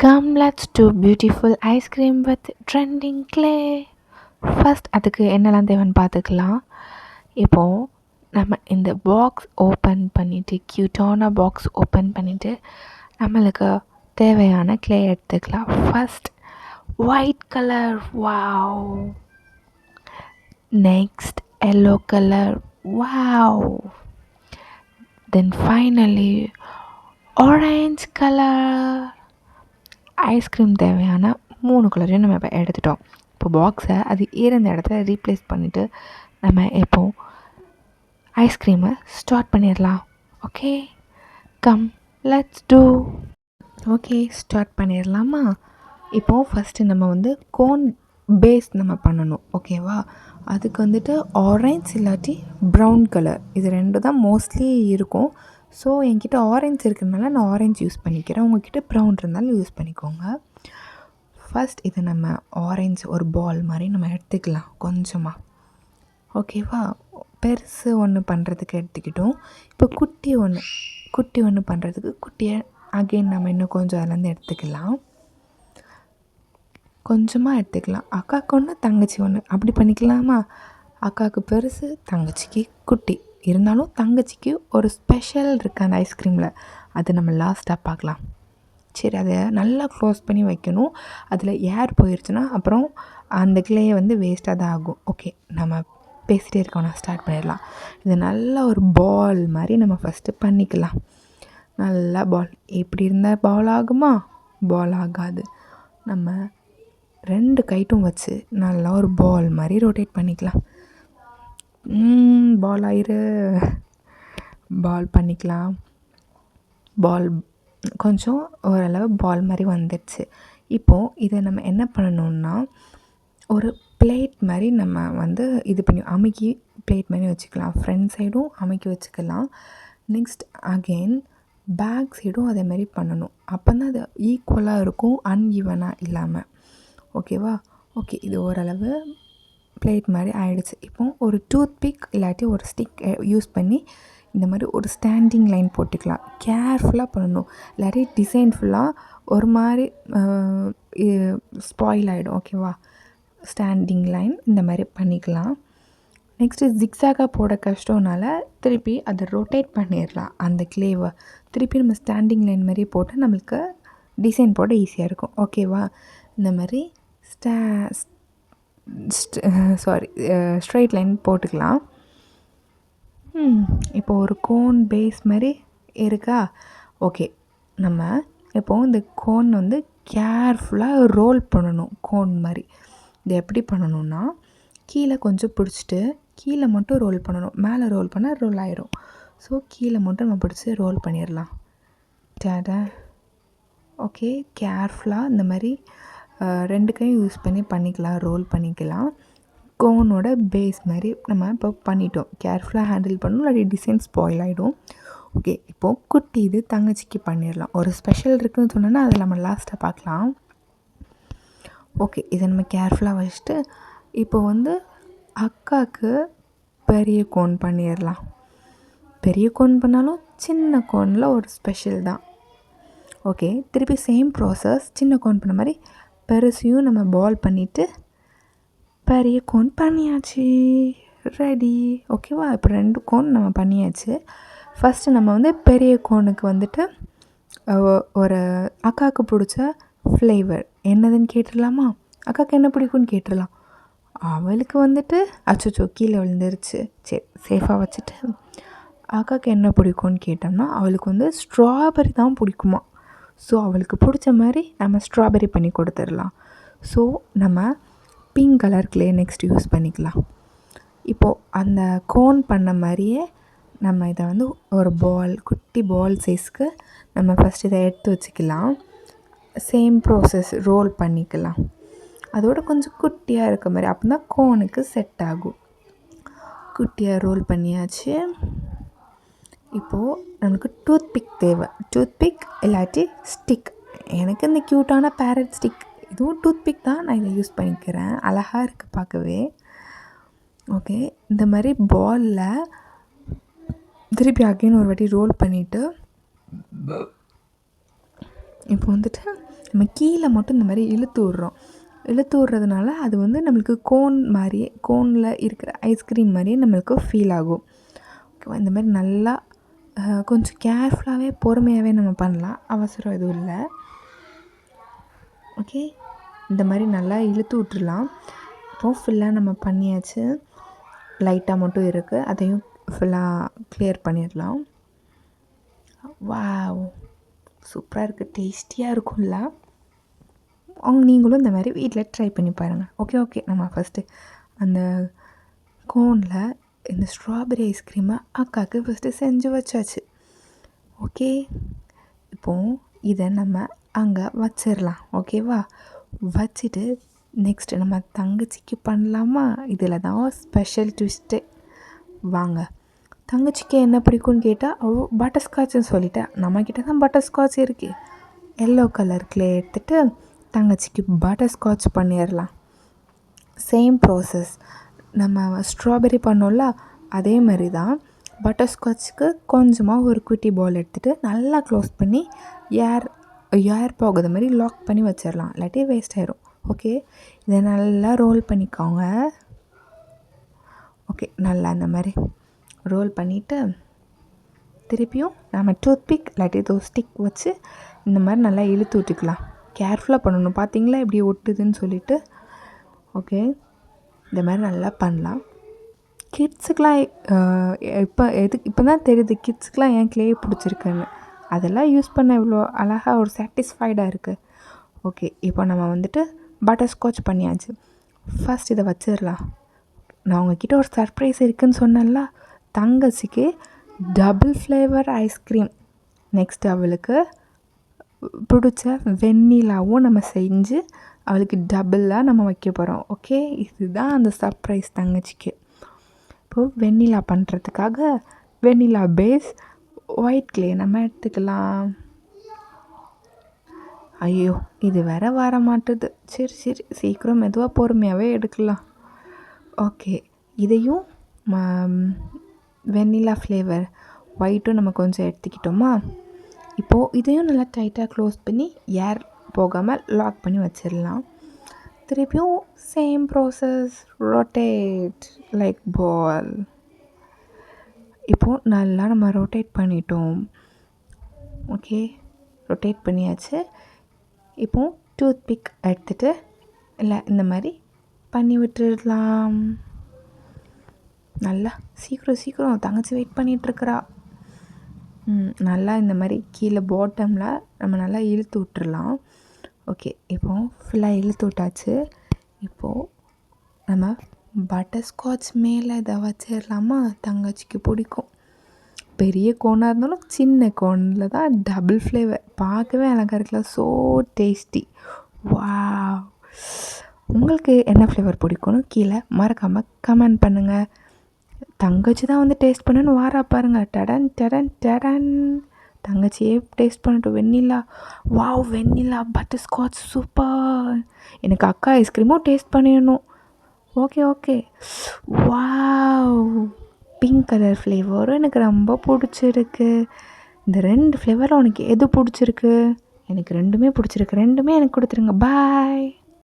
Come, let's do beautiful ice cream with trending clay. First அதுக்கு என்னெல்லாம் தேவைன்னு பார்த்துக்கலாம். இப்போது நம்ம இந்த பாக்ஸ் ஓப்பன் பண்ணிவிட்டு க்யூட்டான பாக்ஸ் ஓப்பன் பண்ணிவிட்டு நம்மளுக்கு தேவையான க்ளே எடுத்துக்கலாம். First white colour, wow. Next yellow colour, wow. Then finally orange colour. Ice cream தேவையான 3 கலரையும் நம்ம இப்போ எடுத்துட்டோம். இப்போ பாக்ஸை அது இருந்த இடத்துல ரீப்ளேஸ் பண்ணிவிட்டு நம்ம இப்போது ஐஸ்கிரீமை ஸ்டார்ட் பண்ணிடலாம். Okay, come let's do. Okay, start பண்ணிடலாமா? இப்போது ஃபஸ்ட்டு நம்ம வந்து கோன் பேஸ் நம்ம பண்ணணும். ஓகேவா? அதுக்கு வந்துட்டு ஆரஞ்ச் இல்லாட்டி ப்ரௌன் கலர், இது 2 தான் மோஸ்ட்லி இருக்கும். ஸோ என்கிட்ட ஆரஞ்ச் இருக்கிறதுனால நான் ஆரஞ்ச் யூஸ் பண்ணிக்கிறேன். உங்கள்கிட்ட ப்ரௌன் இருந்தாலும் யூஸ் பண்ணிக்கோங்க. ஃபஸ்ட் இதை நம்ம ஆரஞ்ச் ஒரு பால் மாதிரி நம்ம எடுத்துக்கலாம் கொஞ்சமாக. ஓகேவா? பெருசு ஒன்று பண்ணுறதுக்கு எடுத்துக்கிட்டோம். இப்போ குட்டி ஒன்று பண்ணுறதுக்கு குட்டியை அகெயின் நம்ம இன்னும் கொஞ்சம் அதுலேருந்து எடுத்துக்கலாம். கொஞ்சமாக எடுத்துக்கலாம். அக்காவுக்கு ஒன்று தங்கச்சி ஒன்று அப்படி பண்ணிக்கலாமா? அக்காவுக்கு பெருசு, தங்கச்சிக்கு குட்டி. இருந்தாலும் தங்கச்சிக்கு ஒரு ஸ்பெஷல் இருக்குது அந்த ஐஸ்கிரீமில். அது நம்ம லாஸ்ட்டாக பார்க்கலாம். சரி, அதை நல்லா க்ளோஸ் பண்ணி வைக்கணும். அதில் ஏர் போயிடுச்சுன்னா அப்புறம் அந்த கிளேயை வந்து வேஸ்ட்டாக தான் ஆகும். ஓகே, நம்ம பேசிகிட்டே இருக்கோம், நான் ஸ்டார்ட் பண்ணிடலாம். இது நல்லா ஒரு பால் மாதிரி நம்ம ஃபஸ்ட்டு பண்ணிக்கலாம். நல்லா பால் இப்படி இருந்தால் பால் ஆகுமா? பால் ஆகாது. நம்ம 2 கைட்டும் வச்சு நல்லா ஒரு பால் மாதிரி ரொட்டேட் பண்ணிக்கலாம். பால் ஆயிரு. பால் பண்ணிக்கலாம். பால் கொஞ்சம் ஓரளவு பால் மாதிரி வந்துடுச்சு. இப்போது இதை நம்ம என்ன பண்ணணுன்னா ஒரு பிளேட் மாதிரி நம்ம வந்து இது பண்ணி அமுக்கி பிளேட் மாதிரி வச்சுக்கலாம். ஃப்ரண்ட் சைடும் அமுக்கி வச்சுக்கலாம். நெக்ஸ்ட் அகெயின் பேக் சைடும் அதே மாதிரி பண்ணணும். அப்போ தான் அது ஈக்குவலாக இருக்கும், அன்ஈவனாக இல்லாமல். ஓகேவா? ஓகே, இது ஓரளவு பிளேட் மாதிரி ஆகிடுச்சு. இப்போது ஒரு டூத் பிக் இல்லாட்டி ஒரு ஸ்டிக் யூஸ் பண்ணி இந்த மாதிரி ஒரு ஸ்டாண்டிங் லைன் போட்டுக்கலாம். கேர்ஃபுல்லாக பண்ணணும், இல்லாட்டி டிசைன் ஃபுல்லாக ஒரு மாதிரி ஸ்பாயில் ஆகிடும். ஓகேவா? ஸ்டாண்டிங் லைன் இந்த மாதிரி பண்ணிக்கலாம். நெக்ஸ்ட்டு ஜிக்ஸாகாக போட கஷ்டம்னால திருப்பி அதை ரொட்டேட் பண்ணிடலாம். அந்த கிளேவை திருப்பி நம்ம ஸ்டாண்டிங் லைன் மாதிரி போட்டு நம்மளுக்கு டிசைன் போட ஈஸியாக இருக்கும். ஓகேவா? இந்த மாதிரி ஸ்ட்ரைட் லைன் போட்டுக்கலாம். இப்போ ஒரு கோன் பேஸ் மாதிரி இருக்கா? ஓகே, நம்ம இப்போது இந்த கோன் வந்து கேர்ஃபுல்லாக ரோல் பண்ணணும். கோன் மாதிரி இது எப்படி பண்ணணுன்னா கீழே கொஞ்சம் பிடிச்சிட்டு கீழே மட்டும் ரோல் பண்ணணும். மேலே ரோல் பண்ணால் ரோல் ஆயிரும். ஸோ கீழே மட்டும் நம்ம பிடிச்சி ரோல் பண்ணிடலாம். டேடா. ஓகே, கேர்ஃபுல்லாக இந்த மாதிரி 2 கையும் யூஸ் பண்ணி பண்ணிக்கலாம், ரோல் பண்ணிக்கலாம். கோனோட பேஸ் மாதிரி நம்ம இப்போ பண்ணிட்டோம். கேர்ஃபுல்லாக ஹேண்டில் பண்ணணும், இல்லாட்டி டிசைன் ஸ்பாயில் ஆகிடும். ஓகே, இப்போது குட்டி இது தங்கச்சிக்கு பண்ணிடலாம். ஒரு ஸ்பெஷல் இருக்குதுன்னு சொன்னோன்னா அதை நம்ம லாஸ்ட்டாக பார்க்கலாம். ஓகே, இதை நம்ம கேர்ஃபுல்லாக வச்சுட்டு இப்போ வந்து அக்காவுக்கு பெரிய கோன் பண்ணிடலாம். பெரிய கோன் பண்ணாலும் சின்ன கோனில் ஒரு ஸ்பெஷல் தான். ஓகே, திருப்பி சேம் ப்ராசஸ். சின்ன கோன் பண்ண மாதிரி பெருசையும் நம்ம பால் பண்ணிவிட்டு பெரிய கோன் பண்ணியாச்சு. ரெடி. ஓகேவா? இப்போ 2 கோன் நம்ம பண்ணியாச்சு. ஃபஸ்ட்டு நம்ம வந்து பெரிய கோனுக்கு வந்துட்டு ஒரு அக்காவுக்கு பிடிச்ச ஃப்ளேவர் என்னதுன்னு கேட்டுடலாமா? அக்காவுக்கு என்ன பிடிக்கும்னு கேட்டுடலாம். அவளுக்கு வந்துட்டு அச்சோ கீழே விழுந்துருச்சு. சரி, சேஃபாக வச்சுட்டு அக்காவுக்கு என்ன பிடிக்கும்னு கேட்டோம்னா அவளுக்கு வந்து ஸ்ட்ராபெரி தான் பிடிக்குமா. ஸோ அவளுக்கு பிடிச்ச மாதிரி நம்ம ஸ்ட்ராபெரி பண்ணி கொடுத்துடலாம். ஸோ நம்ம pink colour clay next use பண்ணிக்கலாம். இப்போது அந்த கோன் பண்ண மாதிரியே நம்ம இதை வந்து ஒரு பால், குட்டி பால் சைஸ்க்கு நம்ம ஃபஸ்ட் இதை எடுத்து வச்சுக்கலாம். சேம் ப்ராசஸ் ரோல் பண்ணிக்கலாம். அதோட கொஞ்சம் குட்டியாக இருக்க மாதிரி, அப்போ தான் கோனுக்கு செட் ஆகும். குட்டியாக ரோல் பண்ணியாச்சு. இப்போது நமக்கு டூத் பிக் தேவை. டூத் பிக் இல்லாட்டி ஸ்டிக். எனக்கு இந்த க்யூட்டான பேரட் ஸ்டிக், இதுவும் டூத் பிக் தான், நான் இதை யூஸ் பண்ணிக்கிறேன். அழகாக இருக்குது பார்க்கவே. ஓகே, இந்த மாதிரி பாலில் திருப்பி அகைன் ஒரு வாட்டி ரோல் பண்ணிவிட்டு இப்போ வந்துட்டு நம்ம கீழே மட்டும் இந்த மாதிரி இழுத்து விட்றதுனால அது வந்து நம்மளுக்கு கோனில் இருக்கிற ஐஸ்கிரீம் மாதிரியே நம்மளுக்கு ஃபீல் ஆகும். ஓகேவா? இந்த மாதிரி நல்லா கொஞ்சம் கேர்ஃபுல்லாகவே பொறுமையாகவே நம்ம பண்ணலாம், அவசரம் எதுவும் இல்லை. ஓகே, இந்த மாதிரி நல்லா இழுத்து விட்டுடலாம். இப்போது ஃபுல்லாக நம்ம பண்ணியாச்சு, லைட்டாக மட்டும் இருக்குது, அதையும் ஃபுல்லாக கிளியர் பண்ணிடலாம். வாவ், சூப்பராக இருக்குது, டேஸ்டியாக இருக்கும்ல. நீங்களும் இந்த மாதிரி வீட்டில் ட்ரை பண்ணி பாருங்கள். ஓகே, நம்ம ஃபஸ்ட்டு அந்த கோனில் இந்த ஸ்ட்ராபெரி ஐஸ்கிரீமை அக்காவுக்கு ஃபஸ்ட்டு செஞ்சு வச்சாச்சு. ஓகே, இப்போது இதை நம்ம அங்கே வச்சிடலாம். ஓகேவா? வச்சுட்டு நெக்ஸ்ட்டு நம்ம தங்கச்சிக்கு பண்ணலாமா? இதில் தான் ஸ்பெஷல் ட்விஸ்ட்டு. வாங்க, தங்கச்சிக்கு என்ன பிடிக்கும்னு கேட்டால் அவள் பட்டர்ஸ்காட்ச்னு சொல்லிட்டேன். நம்மக்கிட்ட தான் பட்டர்ஸ்காட்ச் இருக்குது. எல்லோ கலர் கிளே எடுத்துகிட்டு தங்கச்சிக்கு பட்டர்ஸ்காட்ச் பண்ணிடலாம். சேம் ப்ராசஸ், நம்ம ஸ்ட்ராபெரி பண்ணோம்ல அதே மாதிரி தான். பட்டர்ஸ்காட்சுக்கு கொஞ்சமாக ஒரு குட்டி பால் எடுத்துகிட்டு நல்லா க்ளோஸ் பண்ணி ஏர் போகாத மாதிரி லாக் பண்ணி வச்சிடலாம், இல்லாட்டி வேஸ்ட் ஆயிரும். ஓகே, இதை நல்லா ரோல் பண்ணிக்கோங்க. ஓகே, நல்லா இந்த மாதிரி ரோல் பண்ணிவிட்டு திருப்பியும் நம்ம டூத்பிக் இல்லாட்டி ஸ்டிக் வச்சு இந்த மாதிரி நல்லா இழுத்து விட்டுக்கலாம். கேர்ஃபுல்லாக பண்ணணும், பார்த்தீங்களா எப்படி ஒட்டுதுன்னு சொல்லிட்டு. ஓகே, இந்த மாதிரி நல்லா பண்ணலாம். கிட்ஸுக்கெலாம் இப்போ தான் தெரியுது கிட்ஸுக்கெலாம் ஏன் க்ளே பிடிச்சிருக்குன்னு. அதெல்லாம் யூஸ் பண்ண இவ்வளோ அழகாக ஒரு சாட்டிஸ்ஃபைடாக இருக்குது. ஓகே, இப்போ நம்ம வந்துட்டு பட்டர்ஸ்காட்ச் பண்ணியாச்சு. ஃபஸ்ட் இதை வச்சிடலாம். நான் உங்ககிட்ட ஒரு சர்ப்ரைஸ் இருக்குதுன்னு சொன்னேன்ல, தங்கச்சிக்கு டபுள் ஃப்ளேவர் ஐஸ்கிரீம். நெக்ஸ்ட் அவளுக்கு பிடிச்ச வெண்ணிலாவும் நம்ம செஞ்சு அவளுக்கு டபுளாக நம்ம வைக்க போகிறோம். ஓகே, இதுதான் அந்த சர்ப்ரைஸ் தங்கச்சிக்கு. இப்போது வெண்ணிலா பண்ணுறதுக்காக வெண்ணிலா பேஸ் ஒயிட் க்ளே நம்ம எடுத்துக்கலாம். ஐயோ, இது வேற வர மாட்டுது. சரி, சீக்கிரம் மெதுவாக பொறுமையாகவே எடுக்கலாம். ஓகே, இதையும் வெண்ணிலா ஃப்ளேவர் ஒயிட்டும் நம்ம கொஞ்சம் எடுத்துக்கிட்டோமா. இப்போது இதையும் நல்லா டைட்டாக க்ளோஸ் பண்ணி ஏர் போகாமல் லாக் பண்ணி வச்சிடலாம். திருப்பியும் சேம் ப்ராசஸ், ரொட்டேட் லைக் பால். இப்போது நல்லா நம்ம ரொட்டேட் பண்ணிட்டோம். ஓகே, ரொட்டேட் பண்ணியாச்சு. இப்போது டூத்பிக் எடுத்துகிட்டு இல்லை இந்த மாதிரி பண்ணி விட்டுடலாம். நல்லா சீக்கிரம் தங்கச்சி வெயிட் பண்ணிகிட்ருக்குறா. நல்லா இந்த மாதிரி கீழே பாட்டமில் நம்ம நல்லா இழுத்து விட்டுறலாம். ஓகே, இப்போது ஃபுல்லாக இழுத்து விட்டாச்சு. இப்போது நம்ம பட்டர்ஸ்காட்ச் மேலே இதை வச்சிடலாமா? தங்கச்சிக்கு பிடிக்கும். பெரிய கோனாக இருந்தாலும் சின்ன கோனில் தான் டபுள் ஃப்ளேவர், பார்க்கவே அழகாக இருக்கலாம். So tasty. வாவ், உங்களுக்கு என்ன ஃப்ளேவர் பிடிக்கும்னு கீழே மறக்காமல் கமெண்ட் பண்ணுங்கள். தங்கச்சி தான் வந்து டேஸ்ட் பண்ணணுன்னு வாரா பாருங்கள். டடன் தங்கச்சியே டேஸ்ட் பண்ணட்டும். வெண்ணிலா, வாவ், வெண்ணிலா பட்டர்ஸ்காட்ச் சூப்பர். எனக்கு அக்கா ஐஸ்கிரீமும் டேஸ்ட் பண்ணிடணும். ஓகே, வாவ், பிங்க் கலர் ஃப்ளேவரும் எனக்கு ரொம்ப பிடிச்சிருக்கு. இந்த 2 ஃப்ளேவரில் உனக்கு எது பிடிச்சிருக்கு? எனக்கு ரெண்டுமே பிடிச்சிருக்கு. ரெண்டுமே எனக்கு கொடுத்துருங்க. பாய்.